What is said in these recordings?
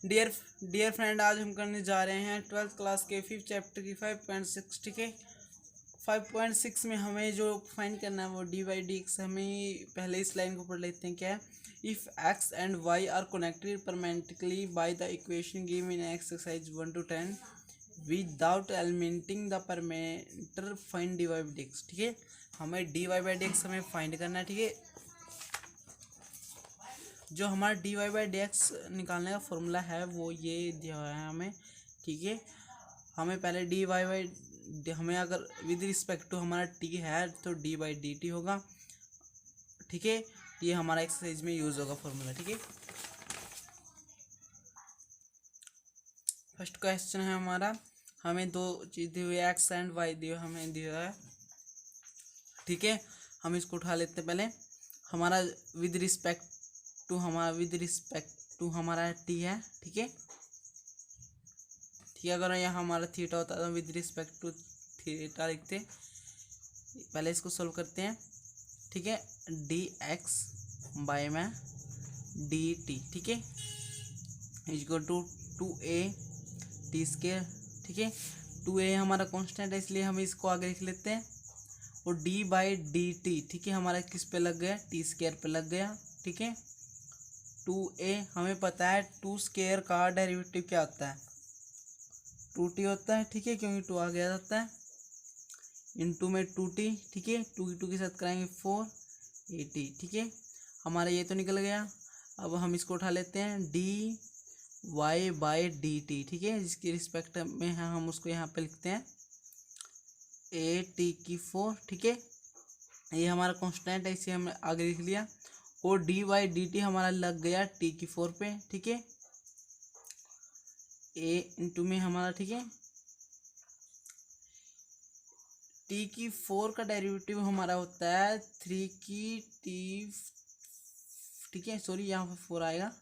Dear dear friend, आज हम करने जा रहे हैं 12th क्लास के 5th चैप्टर की 5.6। ठीक है, 5.6 में हमें जो फाइंड करना है वो डी बाई डी एक्स। हमें पहले इस लाइन को पढ़ लेते हैं। क्या है? If X and Y are connected permanently by the equation given in exercise 1 to 10 without eliminating the parameter find D Y by D X. ठीक है, हमें D Y by D x हमें फाइंड करना है। ठीक है, जो हमारा D Y by D X निकालने का फॉर्मूला है वो ये दिया हुआ है हमें। ठीक है, हमें पहले डी वाई बाई हमें अगर विद रिस्पेक्ट टू हमारा टी है तो डी बाई डी टी होगा। ठीक है, ये हमारा एक्सरसाइज में यूज़ होगा फॉर्मूला। ठीक है, फर्स्ट क्वेश्चन है हमारा, हमें दो चीज़ दी हुई है, एक्स एंड वाई दी हमें दिया है। ठीक है, हम इसको उठा लेते हैं। पहले हमारा विद रिस्पेक्ट टू हमारा टी है। ठीक है, ठीक है, अगर यहाँ हमारा थीटा होता है तो विद रिस्पेक्ट टू थीटा लिखते। पहले इसको सोल्व करते हैं। ठीक है, डी एक्स बाय में डी टी। ठीक है, equal to 2a T square. ठीक है, 2a हमारा कांस्टेंट है इसलिए हम इसको आगे लिख लेते हैं। और डी बाई डी टी, ठीक है, हमारा किस पे लग गया? टी स्केयर पे लग गया। ठीक है, 2a हमें पता है 2 स्केयर का डेरिवेटिव क्या होता है? 2t होता है। ठीक है, क्योंकि 2 आ गया जाता है इनटू में 2t। ठीक है, 2 की 2 के साथ कराएंगे 480। ठीक है, हमारा ये तो निकल गया। अब हम इसको उठा लेते हैं, d Y by d t. ठीक है, जिसकी रिस्पेक्ट में है हम उसको यहाँ पे लिखते हैं ए टी की 4। ठीक है, ये हमारा कांस्टेंट है इसे हमने आगे लिख लिया। और डी वाई डी टी हमारा लग गया टी की 4 पे। ठीक है, ए इंटू में हमारा, ठीक है, टी की 4 का डेरिवेटिव हमारा होता है 3 की टी। ठीक है, सॉरी यहाँ पे 4 आएगा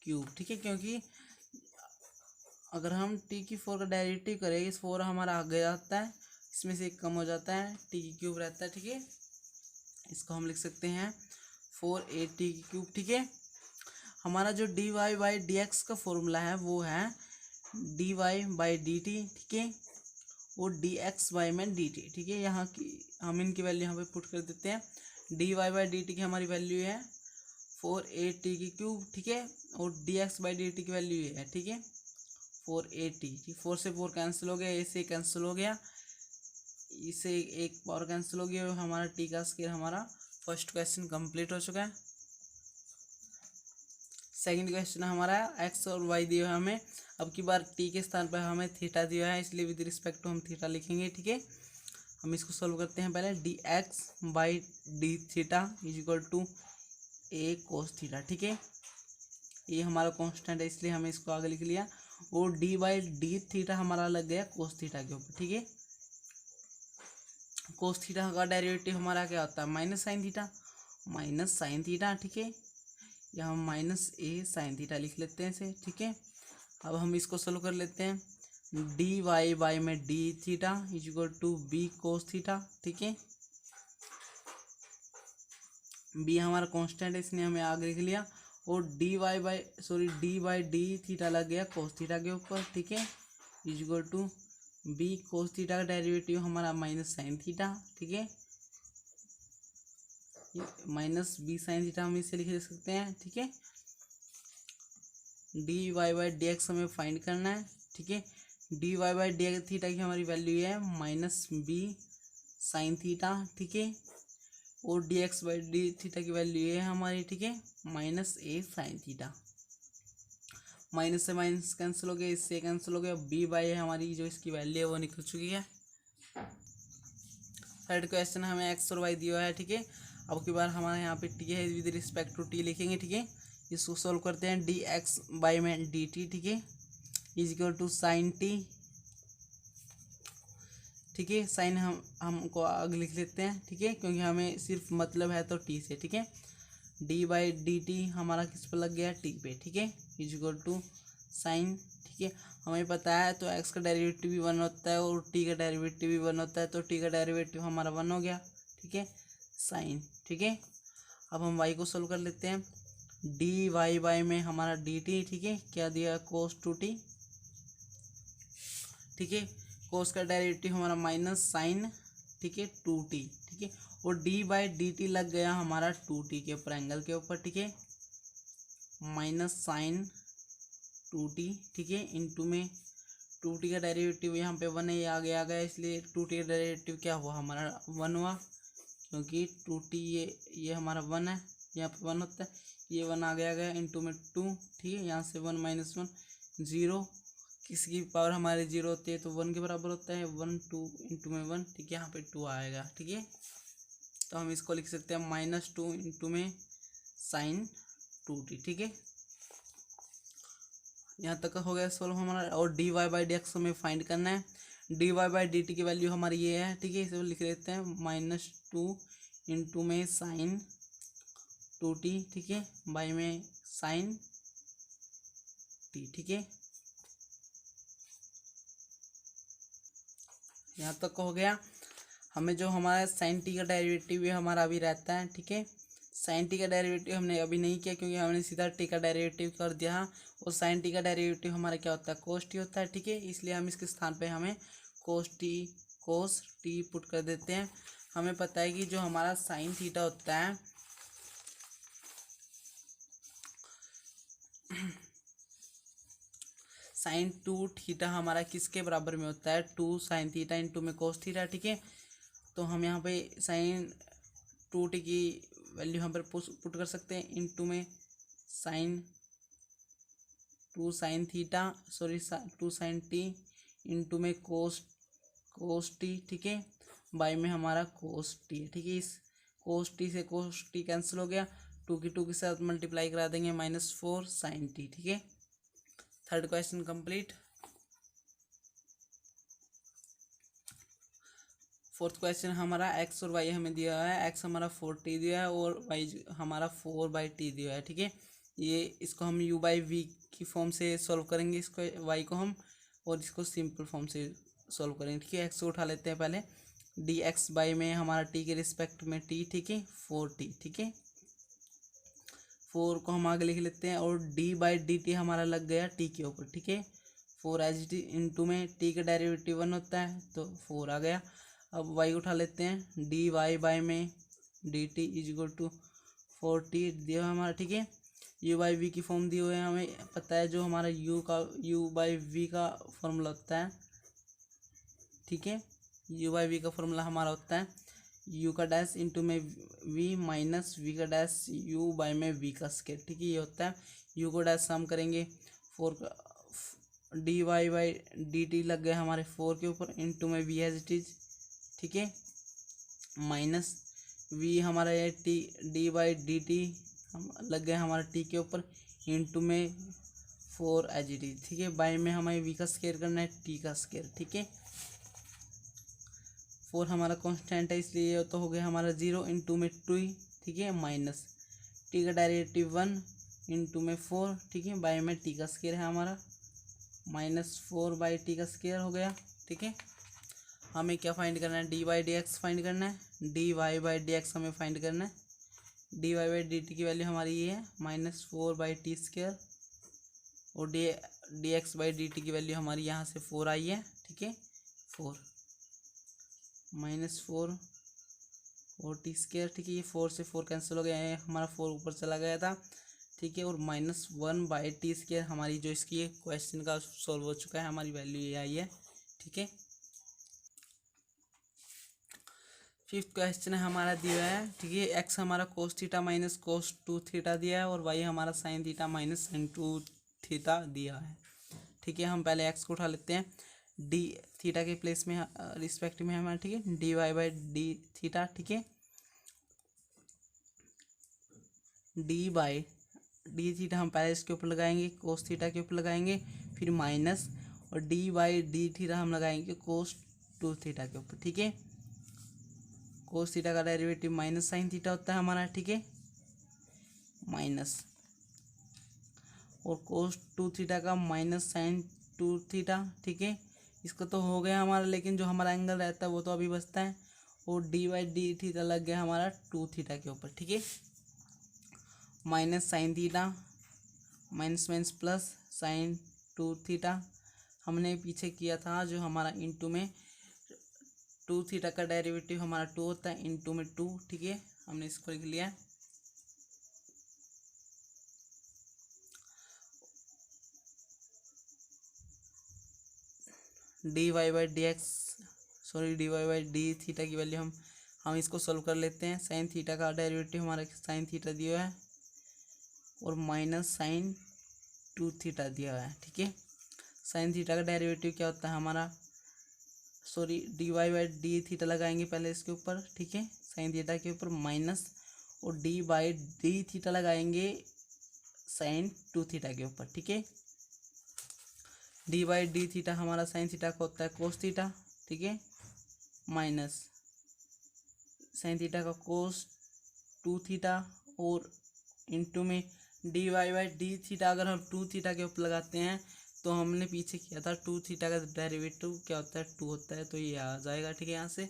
क्यूब। ठीक है, क्योंकि अगर हम टी की 4 का डेरिवेटिव करें, इस 4 हमारा आगे आता है, इसमें से एक कम हो जाता है, टी की क्यूब रहता है। ठीक है, इसको हम लिख सकते हैं 4a टी की क्यूब। ठीक है, हमारा जो d Y by D x का फॉर्मूला है वो है d Y by d t. ठीक है, और डी एक्स वाई में डी टी। ठीक है, यहाँ की हम इनकी वैल्यू यहाँ पे पुट कर देते हैं। D Y by d t की हमारी वैल्यू है 4a टी की क्यूब। ठीक है, और d x by d t की वैल्यू ये है। ठीक है, 4a टी। 4 से 4 कैंसिल हो गया, ए से कैंसिल हो गया, इसे एक पावर कैंसिल हो गया, और हमारा टी का स्क्वायर हमारा फर्स्ट क्वेश्चन कंप्लीट हो चुका है। सेकंड क्वेश्चन हमारा एक्स और वाई दिया है हमें। अब की बार टी के स्थान पर हमें थीटा दिया है, इसलिए विद रिस्पेक्ट टू हम थीटा लिखेंगे। ठीक है, हम इसको सोल्व करते हैं। पहले d x by d theta is equal to a cos theta. ठीक है, ये हमारा कांस्टेंट है इसलिए हमें इसको आगे लिख लिया। और डी बाई डी थीटा हमारा लग गया कोस थीटा के ऊपर। ठीक है, कोस थीटा का डेरिवेटिव हमारा क्या होता है? Minus sine theta, minus sine theta. ठीक है, या हम माइनस ए साइन थीटा लिख लेते हैं इसे। ठीक है, अब हम इसको सोल्व कर लेते हैं। डी वाई बाई में d theta is equal to b cos theta. ठीक है, बी हमारा कांस्टेंट है इसने हमें आगे लिख लिया। और डी बाई डी थीटा लग गया कोस थीटा के ऊपर। ठीक है, is equal to b cos theta का डेरिवेटिव हमारा माइनस साइन थीटा। ठीक है, माइनस बी साइन थीटा हम इसे लिख सकते हैं। ठीक है, d Y by D x हमें फाइंड करना है। ठीक है, d Y by D x theta की हमारी वैल्यू है माइनस बी साइन थीटा। ठीक है, और d x by d theta की वैल्यू है हमारी, ठीक है, माइनस ए साइन थीटा। माइनस से माइनस कैंसिल हो गया, इससे कैंसिल हो गया, बी बाई हमारी जो इसकी वैल्यू है वो निकल चुकी है। थर्ड क्वेश्चन हमें एक्स और वाई दिया है। ठीक है, अब की बार हमारे यहाँ पे टी है, विद रिस्पेक्ट टू टी लिखेंगे। ठीक है, इसको सोल्व करते हैं। डी एक्स बाई में डी टी, ठीक है, is equal to sine t. ठीक है, साइन हमको आगे लिख लेते हैं। ठीक है, क्योंकि हमें सिर्फ मतलब है तो टी से। ठीक है, डी बाई डी टी हमारा किस पर लग गया? टी पे। ठीक है, इज इक्वल टू साइन। ठीक है, हमें पता है तो एक्स का डेरिवेटिव भी 1 होता है और टी का डेरिवेटिव भी 1 होता है, तो टी का डेरिवेटिव हमारा 1 हो गया। ठीक है, साइन। ठीक है, अब हम वाई को सोल्व कर लेते हैं। डी वाई बाई में हमारा डी टी, ठीक है, क्या दिया कोस टू टी, ठीक है, कोस का डेरिवेटिव हमारा माइनस साइन, ठीक है, टू टी, ठीक है, और डी बाई डी टी लग गया हमारा टू टी के ऊपर, एंगल के ऊपर, ठीक है, माइनस साइन टू टी, ठीक है, इंटू में टू टी का डेरिवेटिव यहाँ पे वन है, ये आगे आ गया, इसलिए टू टी का डेरिवेटिव क्या हुआ हमारा वन हुआ, क्योंकि टू टी ये हमारा वन है, यहाँ पे वन होता है, ये वन आगे आ गया इंटू में टू, ठीक है, यहाँ से वन माइनस वन जीरो, किसी की पावर हमारी जीरो होती है तो वन के बराबर होता है, वन टू इंटू में वन, ठीक है, यहाँ पे टू आएगा, ठीक है, तो हम इसको लिख सकते हैं माइनस टू इंटू में साइन टू टी, ठीक है, यहाँ तक हो गया सॉल्व हमारा। और d Y by D x हमें फाइंड करना है, d Y by d t की वैल्यू हमारी ये है, ठीक है, इसे लिख लेते हैं माइनस टू इंटू में साइन टू टी, ठीक है, बाई में साइन टी, ठीक है, यहाँ तक हो गया। हमें जो हमारा साइन टी का डेरिवेटिव है हमारा अभी रहता है, ठीक है, साइन टी का डेरिवेटिव हमने अभी नहीं किया क्योंकि हमने सीधा टी का डेरिवेटिव कर दिया, और साइन टी का डेरिवेटिव हमारा क्या होता है कोस टी होता है, ठीक है, इसलिए हम इसके स्थान पे हमें कोस टी पुट कर देते हैं। हमें पता है कि जो हमारा साइन थीटा होता है साइन टू थीटा हमारा किसके बराबर में होता है, टू साइन थीटा इंटू में कोस थीटा, ठीक है, तो हम यहाँ पे साइन टू टी की वैल्यू यहाँ पर पुट कर सकते हैं इंटू में sine two sine theta sorry two sine t into में कोस टी, ठीक है, बाई में हमारा कोस टी, ठीक है, इस कोस टी से कोस टी कैंसिल हो गया, टू के साथ मल्टीप्लाई करा देंगे माइनस फोर साइन टी, ठीक है, third question complete. Fourth question हमारा एक्स और वाई हमें दिया है, एक्स हमारा 4t दिया है और वाई हमारा 4/t दिया है, ठीक है, ये इसको हम u बाई वी की फॉर्म से सॉल्व करेंगे, इसको वाई को हम, और इसको सिंपल फॉर्म से सॉल्व करेंगे, ठीक है, एक्स को उठा लेते हैं पहले, डी एक्स बाई में हमारा टी के रिस्पेक्ट में टी, ठीक है, 4t, ठीक है, 4 को हम आगे लिख लेते हैं, और डी बाई डी टी हमारा लग गया टी के ऊपर, ठीक है, 4 एच टी इंटू में टी का डेरिवेटिव 1 होता है तो 4 आ गया। अब वाई उठा लेते हैं, डी वाई बाई में d t is equal to 4t दिया हमारा, ठीक है, यू बाई वी की फॉर्म दी हुई है, हमें पता है जो हमारा यू बाई वी का फॉर्मूला होता है, ठीक है, यू बाई वी का फॉर्मूला हमारा होता है यू का डैश इंटू में वी माइनस वी का डैश यू बाई में वी का स्क्वायर, ठीक है, ये होता है, यू को डैश सम करेंगे 4 का d Y by d t लग गए हमारे 4 के ऊपर इंटू में वी एज इट इज, ठीक है, माइनस वी हमारा ये T D by d T हम लग गए हमारा टी के ऊपर इंटू में 4 एज इट इज, ठीक है, बाई में हमें वी का स्क्वायर करना है टी का स्क्वायर, ठीक है, 4 हमारा कांस्टेंट है इसलिए ये तो हो गया हमारा 0 इंटू में 2, ठीक है, माइनस टी का डेरिवेटिव 1 इंटू में 4, ठीक है, बाई में टी का स्क्वायर है हमारा -4 बाई टी का स्क्वायर हो गया, ठीक है, हमें क्या फाइंड करना है, d y d x find करना है, d Y by D x हमें फाइंड करना है, d Y by d t की वैल्यू हमारी ये है -4 बाई टी स्क्वायर, और d x by d t की वैल्यू हमारी यहाँ से 4 आई है, ठीक है, 4 -4 और टी स्क्वायर, ठीक है, ये 4 से 4 कैंसिल हो गया है, हमारा 4 ऊपर चला गया था, ठीक है, और -1 बाई टी स्क्वायर हमारी जो इसकी क्वेश्चन का सॉल्व हो चुका है, हमारी वैल्यू ये आई है, ठीक है। फिफ्थ क्वेश्चन हमारा दिया है, ठीक है, एक्स हमारा cos theta minus cos two theta दिया है, और वाई हमारा sine theta minus sine two theta दिया है, ठीक है, हम पहले एक्स को उठा लेते हैं, डी थीटा के प्लेस में रिस्पेक्ट में हमारा, ठीक है, d Y by d theta, ठीक है, डी बाई डी थीटा हम पहले इसके ऊपर लगाएंगे, कोस थीटा के ऊपर लगाएंगे, फिर माइनस, और डी बाई डी थीटा हम लगाएंगे कोस टू थीटा के ऊपर, ठीक है, कोस थीटा का डेरिवेटिव माइनस साइन थीटा होता है हमारा, ठीक है, माइनस, और कोस टू थीटा का माइनस साइन टू थीटा, ठीक है, इसका तो हो गया हमारा, लेकिन जो हमारा एंगल रहता है वो तो अभी बचता है, और डी बाई डी थीटा लग गया हमारा टू थीटा के ऊपर, ठीक है, minus sine theta minus minus plus sign 2 theta. हमने पीछे किया था जो हमारा इंटू में 2 थीटा का डेरिवेटिव हमारा 2 होता है, इंटू में 2, ठीक है, हमने इसको लिख लिया है। D Y by D x d Y by d theta की वैल्यू हम इसको सोल्व कर लेते हैं। साइन थीटा का डेरिवेटिव हमारा साइन थीटा दिया हुआ है और माइनस साइन 2 थीटा दिया हुआ है, ठीक है। साइन थीटा का डेरिवेटिव क्या होता है हमारा, D Y by d theta लगाएंगे पहले इसके ऊपर, ठीक है, साइन थीटा के ऊपर माइनस, और डी बाई डी थीटा लगाएंगे साइन 2 थीटा के ऊपर, ठीक है। डी बाई डी थीटा हमारा साइन थीटा का होता है कोस थीटा, ठीक है, माइनस साइन थीटा का कोस 2 थीटा, और इंटू में d Y by d theta अगर हम 2 थीटा के ऊपर लगाते हैं तो हमने पीछे किया था 2 थीटा का डेरिवेटिव क्या होता है 2 होता है, तो ये आ जाएगा, ठीक है। यहाँ से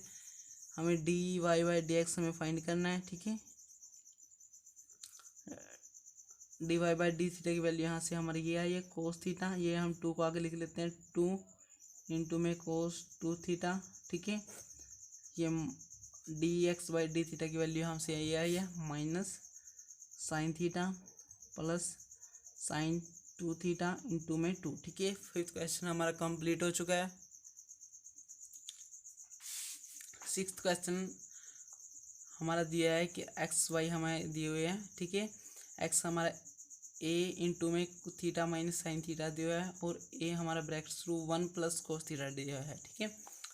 हमें D Y by D x हमें फाइंड करना है, ठीक है। D Y by d theta की वैल्यू यहाँ से हमारी ये आई है कोस थीटा, ये हम 2 को आगे लिख लेते हैं, 2 इंटू में कोस 2 थीटा, ठीक है। ये D x by d theta की वैल्यू हमसे ये आई है minus sine theta plus sign 2 theta into में 2, ठीक है। फिफ्थ क्वेश्चन हमारा कंप्लीट हो चुका है। सिक्स्थ क्वेश्चन हमारा दिया है कि एक्स वाई हमें दिए हुए हैं, ठीक है। एक्स हमारा ए इंटू में थीटा माइनस साइन थीटा दिया हुआ है, और ए हमारा bracket through 1 plus cos theta दिया हुआ है, ठीक है।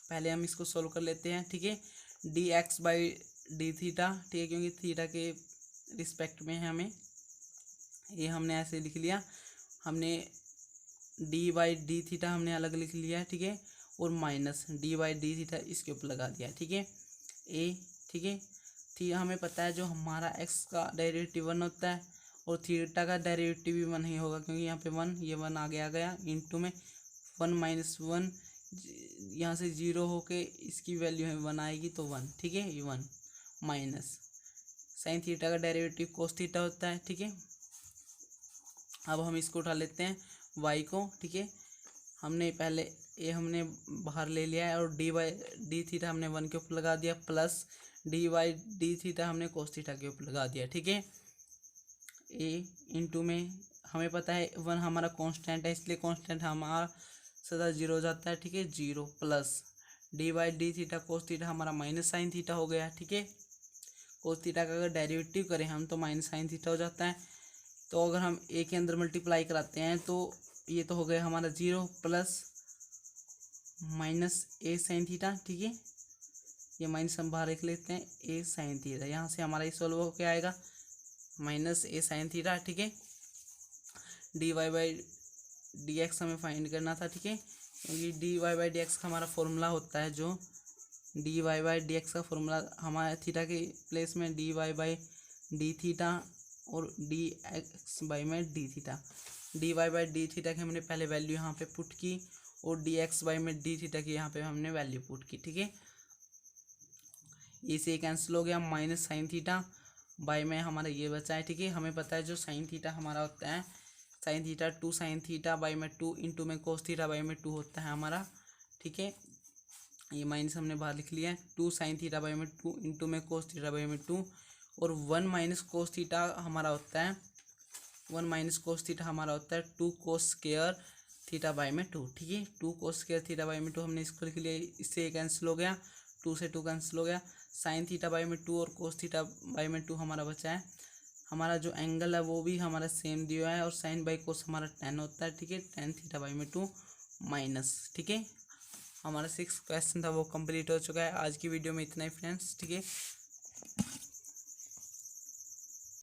पहले हम इसको सोल्व कर लेते हैं, ठीक है। D x by d theta, ठीक है, क्योंकि थीटा के रिस्पेक्ट में है हमें, ये हमने ऐसे लिख लिया। हमने डी बाई डी थीटा हमने अलग लिख लिया है, ठीक है, और minus D by d theta इसके ऊपर लगा दिया, ठीक है। ए, ठीक है, हमें पता है जो हमारा एक्स का डेरिवेटिव 1 होता है और थीटा का डेरिवेटिव भी 1 ही होगा, क्योंकि यहाँ पे 1, ये 1 आगे आ गया, इंटू में 1 माइनस 1, यहाँ से 0 होके इसकी वैल्यू है 1 आएगी, तो 1, ठीक है, ये 1 माइनस साइन थीटा का डेरिवेटिव कोस थीटा होता है, ठीक है। अब हम इसको उठा लेते हैं वाई को, ठीक है। हमने पहले ए हमने बाहर ले लिया है, और डी बाई डी थीटा हमने 1 के ऊपर लगा दिया, plus D by d theta हमने कोस थीटा के ऊपर लगा दिया, ठीक है। ए इंटू में हमें पता है 1 हमारा कांस्टेंट है, इसलिए कांस्टेंट हमारा सदा 0 हो जाता है, ठीक है, 0 plus D by d theta cos theta हमारा माइनस साइन थीटा हो गया, ठीक है। कोस थीटा का अगर डेरिवेटिव करें हम तो माइनस साइन थीटा हो जाता है, तो अगर हम ए के अंदर मल्टीप्लाई कराते हैं तो ये तो हो गया हमारा 0 प्लस माइनस ए साइन थीटा, ठीक है। ये माइनस हम बाहर लिख लेते हैं, ए साइन थीटा, यहाँ से हमारा ये सॉल्व हो क्या आएगा, माइनस ए साइन थीटा, ठीक है। D Y by D x हमें फाइंड करना था, ठीक है, क्योंकि d Y by D x का हमारा फॉर्मूला होता है, जो d Y by D x का फॉर्मूला हमारे थीटा के प्लेस में d Y by d theta और डी एक्स बाई में d theta. D Y by d theta की हमने पहले वैल्यू यहाँ पे पुट की, और डी एक्स बाई में डी थीटा की यहाँ पे हमने वैल्यू पुट की, ठीक है। ये से कैंसिल हो गया, माइनस साइन थीटा बाई में हमारा ये बचा है, ठीक है। हमें पता है जो साइन थीटा हमारा होता है, sine theta 2 sine theta by में 2 इंटू में कोस थीटा बाई में 2 होता है हमारा, ठीक है। ये माइनस हमने बाहर लिख लिया है, 2 साइन थीटा बाई में 2 इंटू में कोस थीटा बाई में 2, और 1 माइनस कोस थीटा हमारा होता है, 1 माइनस कोस थीटा हमारा होता है 2 कोस स्क्वायर थीटा बाई में 2, ठीक है। 2 कोस स्क्वायर थीटा बाई में 2 हमने इसको लिख लिया, इससे कैंसिल हो गया, 2 से 2 कैंसिल हो गया। साइन थीटा बाई में 2 और कोस थीटा बाई में 2 हमारा बचा है। हमारा जो एंगल है वो भी हमारा सेम दिया है, और साइन बाई कोस हमारा 10 होता है, ठीक है, 10 थीटा बाई में 2 माइनस, ठीक है। हमारा 6th क्वेश्चन था वो कंप्लीट हो चुका है। आज की वीडियो में इतना ही फ्रेंड्स, ठीक है।